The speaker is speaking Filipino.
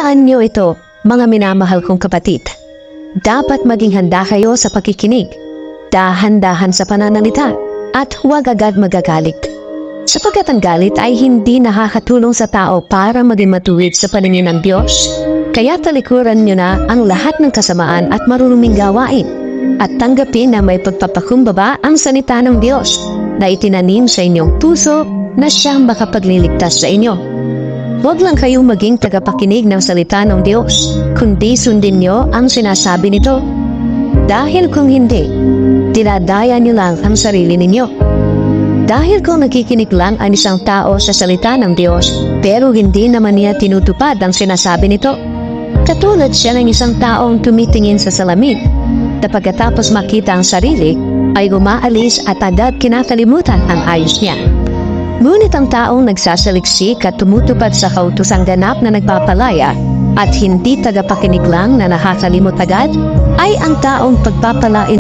Tandaan niyo ito, mga minamahal kong kapatid. Dapat maging handa kayo sa pakikinig, dahan-dahan sa pananalita, at huwag agad magagalit. Sapagkat ang galit ay hindi nakakatulong sa tao para maging matuwid sa paningin ng Diyos. Kaya talikuran niyo na ang lahat ng kasamaan at maruruming gawain, at tanggapin na may pagpapakumbaba ang salita ng Diyos na itinanim sa inyong puso na siyang makapagliligtas sa inyo. Huwag lang kayong maging tagapakinig ng salita ng Diyos, kundi sundin niyo ang sinasabi nito. Dahil kung hindi, dinadaya niyo lang ang sarili ninyo. Dahil kung nakikinig lang ang isang tao sa salita ng Diyos, pero hindi naman niya tinutupad ang sinasabi nito, katulad siya ng isang taong tumitingin sa salamin, na pagkatapos makita ang sarili, ay umaalis at agad kinakalimutan ang ayos niya. Ngunit ang taong nagsasaliksik at tumutupad sa kautosang ganap na nagpapalaya at hindi tagapakinig lang na nakakalimot agad, ay ang taong pagpapalain